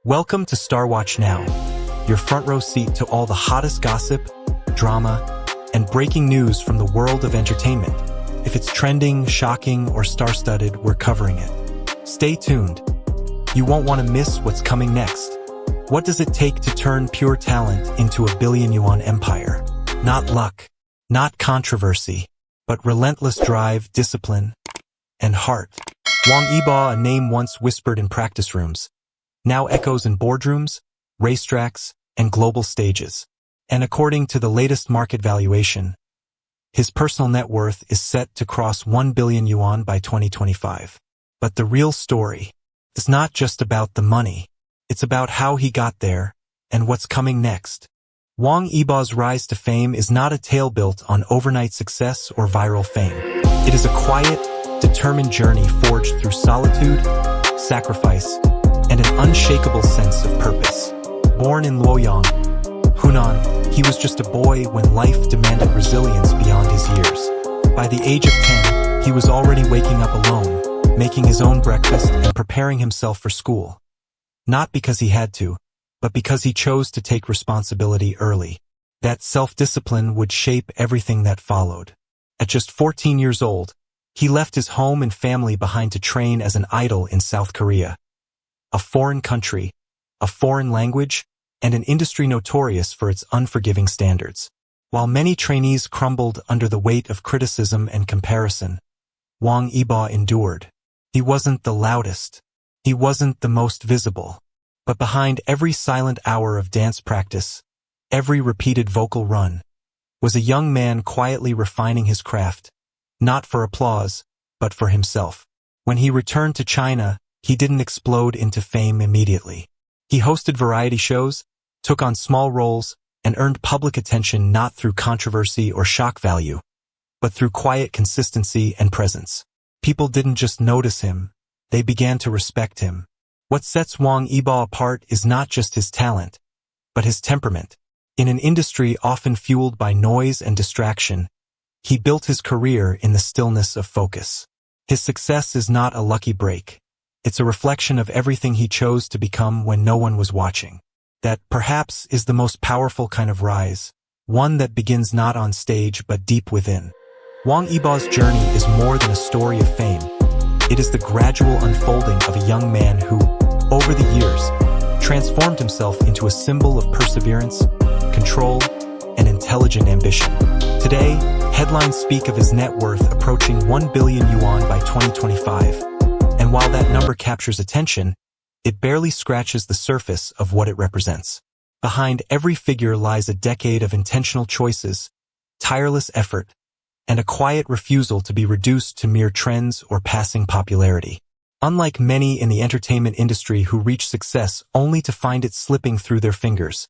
Welcome to Star Watch Now, your front row seat to all the hottest gossip, drama, and breaking news from the world of entertainment. If it's trending, shocking, or star-studded, we're covering it. Stay tuned. You won't want to miss what's coming next. What does it take to turn pure talent into a billion-yuan empire? Not luck, not controversy, but relentless drive, discipline, and heart. Wang Yibo, a name once whispered in practice rooms, now echoes in boardrooms, racetracks, and global stages. And according to the latest market valuation, his personal net worth is set to cross 1 billion yuan by 2025. But the real story is not just about the money. It's about how he got there and what's coming next. Wang Yibo's rise to fame is not a tale built on overnight success or viral fame. It is a quiet, determined journey forged through solitude, sacrifice, and an unshakable sense of purpose. Born in Luoyang, Hunan, he was just a boy when life demanded resilience beyond his years. By the age of 10, he was already waking up alone, making his own breakfast and preparing himself for school. Not because he had to, but because he chose to take responsibility early. That self-discipline would shape everything that followed. At just 14 years old, he left his home and family behind to train as an idol in South Korea. A foreign country, a foreign language, and an industry notorious for its unforgiving standards. While many trainees crumbled under the weight of criticism and comparison, Wang Yibo endured. He wasn't the loudest. He wasn't the most visible. But behind every silent hour of dance practice, every repeated vocal run, was a young man quietly refining his craft, not for applause, but for himself. When he returned to China, he didn't explode into fame immediately. He hosted variety shows, took on small roles, and earned public attention not through controversy or shock value, but through quiet consistency and presence. People didn't just notice him, they began to respect him. What sets Wang Yibo apart is not just his talent, but his temperament. In an industry often fueled by noise and distraction, he built his career in the stillness of focus. His success is not a lucky break. It's a reflection of everything he chose to become when no one was watching. That, perhaps, is the most powerful kind of rise, one that begins not on stage but deep within. Wang Yibo's journey is more than a story of fame. It is the gradual unfolding of a young man who, over the years, transformed himself into a symbol of perseverance, control, and intelligent ambition. Today, headlines speak of his net worth approaching 1 billion yuan by 2025. And while that number captures attention, it barely scratches the surface of what it represents. Behind every figure lies a decade of intentional choices, tireless effort, and a quiet refusal to be reduced to mere trends or passing popularity. Unlike many in the entertainment industry who reach success only to find it slipping through their fingers,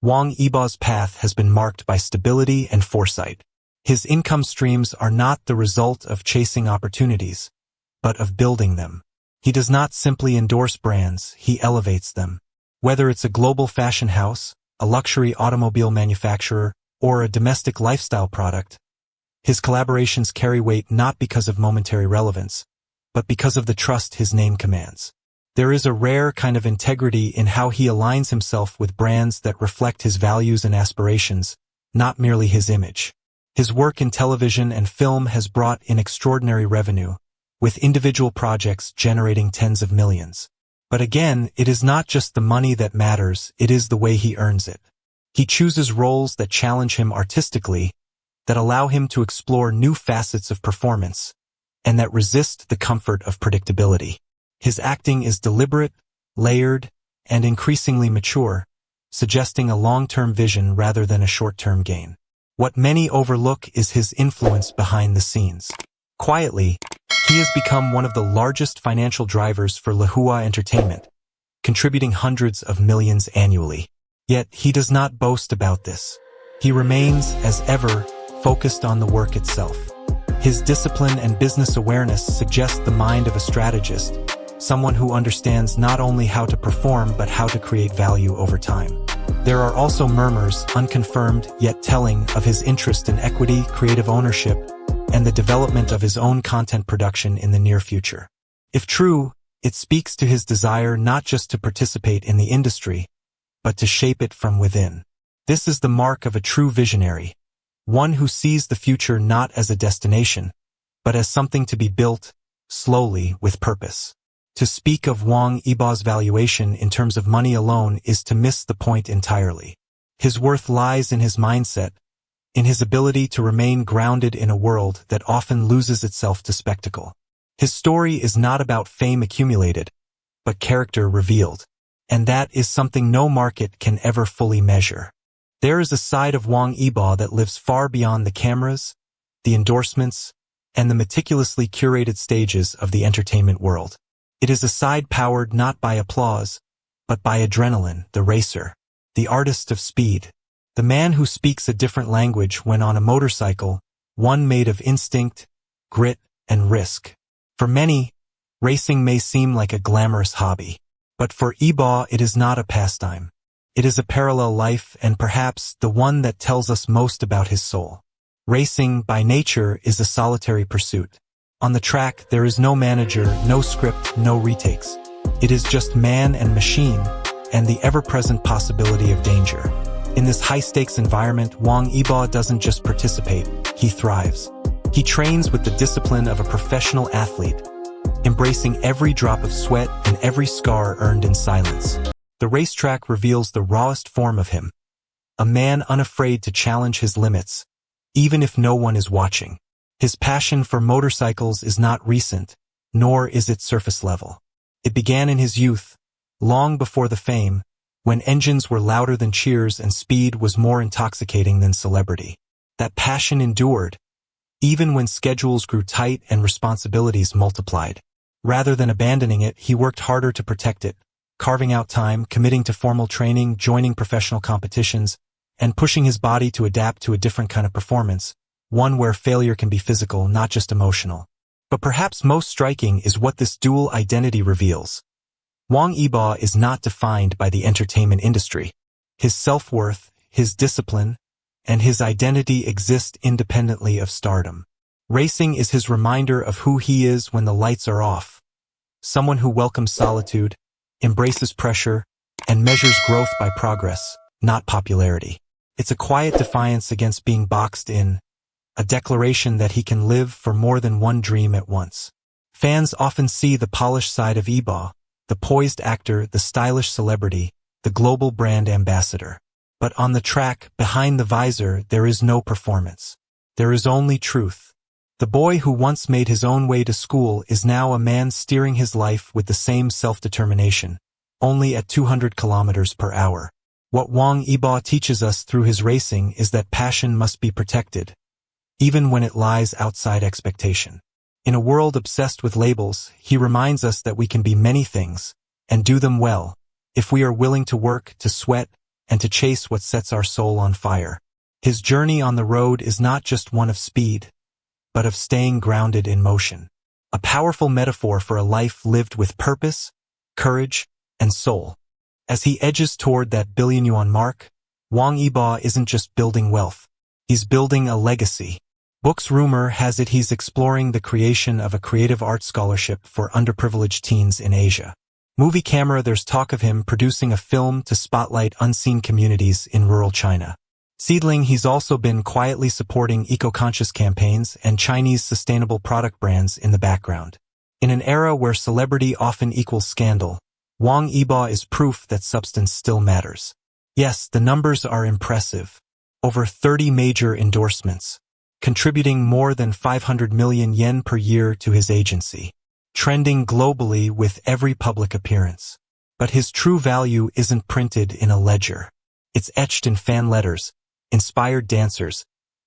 Wang Yibo's path has been marked by stability and foresight. His income streams are not the result of chasing opportunities, but of building them. He does not simply endorse brands, he elevates them. Whether it's a global fashion house, a luxury automobile manufacturer, or a domestic lifestyle product, his collaborations carry weight not because of momentary relevance, but because of the trust his name commands. There is a rare kind of integrity in how he aligns himself with brands that reflect his values and aspirations, not merely his image. His work in television and film has brought in extraordinary revenue, with individual projects generating tens of millions. But again, it is not just the money that matters, it is the way he earns it. He chooses roles that challenge him artistically, that allow him to explore new facets of performance, and that resist the comfort of predictability. His acting is deliberate, layered, and increasingly mature, suggesting a long-term vision rather than a short-term gain. What many overlook is his influence behind the scenes. Quietly, he has become one of the largest financial drivers for Lehua Entertainment, contributing hundreds of millions annually. Yet he does not boast about this. He remains, as ever, focused on the work itself. His discipline and business awareness suggest the mind of a strategist, someone who understands not only how to perform but how to create value over time. There are also murmurs, unconfirmed yet telling, of his interest in equity, creative ownership, and the development of his own content production in the near future. If true, It speaks to his desire not just to participate in the industry, but to shape it from within. This is the mark of a true visionary, one who sees the future not as a destination, but as something to be built, slowly, with purpose. To speak of Wang Yibo's valuation in terms of money alone is to miss the point entirely. His worth lies in his mindset, in his ability to remain grounded in a world that often loses itself to spectacle. His story is not about fame accumulated, but character revealed. And that is something no market can ever fully measure. There is a side of Wang Yibo that lives far beyond the cameras, the endorsements, and the meticulously curated stages of the entertainment world. It is a side powered not by applause, but by adrenaline, the racer, the artist of speed, the man who speaks a different language when on a motorcycle, one made of instinct, grit, and risk. For many, racing may seem like a glamorous hobby, but for Yibo it is not a pastime. It is a parallel life and perhaps the one that tells us most about his soul. Racing, by nature, is a solitary pursuit. On the track, there is no manager, no script, no retakes. It is just man and machine, and the ever-present possibility of danger. In this high-stakes environment, Wang Yibo doesn't just participate, he thrives. He trains with the discipline of a professional athlete, embracing every drop of sweat and every scar earned in silence. The racetrack reveals the rawest form of him, a man unafraid to challenge his limits, even if no one is watching. His passion for motorcycles is not recent, nor is it surface level. It began in his youth, long before the fame, when engines were louder than cheers and speed was more intoxicating than celebrity. That passion endured, even when schedules grew tight and responsibilities multiplied. Rather than abandoning it, he worked harder to protect it, carving out time, committing to formal training, joining professional competitions, and pushing his body to adapt to a different kind of performance, one where failure can be physical, not just emotional. But perhaps most striking is what this dual identity reveals. Wang Yibo is not defined by the entertainment industry. His self-worth, his discipline, and his identity exist independently of stardom. Racing is his reminder of who he is when the lights are off. Someone who welcomes solitude, embraces pressure, and measures growth by progress, not popularity. It's a quiet defiance against being boxed in, a declaration that he can live for more than one dream at once. Fans often see the polished side of Yibo, the poised actor, the stylish celebrity, the global brand ambassador. But on the track, behind the visor, there is no performance. There is only truth. The boy who once made his own way to school is now a man steering his life with the same self-determination, only at 200 kilometers per hour. What Wang Yibo teaches us through his racing is that passion must be protected, even when it lies outside expectation. In a world obsessed with labels, he reminds us that we can be many things, and do them well, if we are willing to work, to sweat, and to chase what sets our soul on fire. His journey on the road is not just one of speed, but of staying grounded in motion. A powerful metaphor for a life lived with purpose, courage, and soul. As he edges toward that billion-yuan mark, Wang Yibo isn't just building wealth. He's building a legacy. Books rumor has it he's exploring the creation of a creative arts scholarship for underprivileged teens in Asia. Movie camera, there's talk of him producing a film to spotlight unseen communities in rural China. Seedling, he's also been quietly supporting eco-conscious campaigns and Chinese sustainable product brands in the background. In an era where celebrity often equals scandal, Wang Yibo is proof that substance still matters. Yes, the numbers are impressive. Over 30 major endorsements, contributing more than 500 million yen per year to his agency, trending globally with every public appearance. But his true value isn't printed in a ledger. It's etched in fan letters, inspired dancers,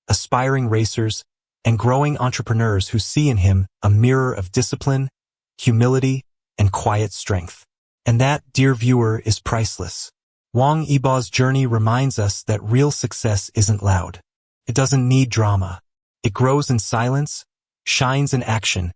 aspiring racers, and growing entrepreneurs who see in him a mirror of discipline, humility, and quiet strength. And that, dear viewer, is priceless. Wang Yibo's journey reminds us that real success isn't loud. It doesn't need drama. It grows in silence, shines in action,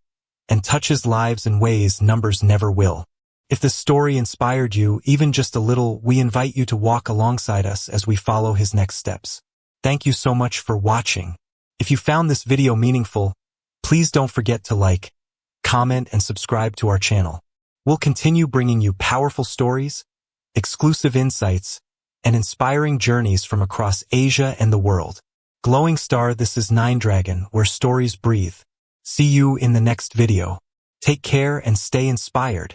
and touches lives in ways numbers never will. If this story inspired you, even just a little, we invite you to walk alongside us as we follow his next steps. Thank you so much for watching. If you found this video meaningful, please don't forget to like, comment, and subscribe to our channel. We'll continue bringing you powerful stories, exclusive insights, and inspiring journeys from across Asia and the world. Glowing Star, this is Nine Dragon, where stories breathe. See you in the next video. Take care and stay inspired.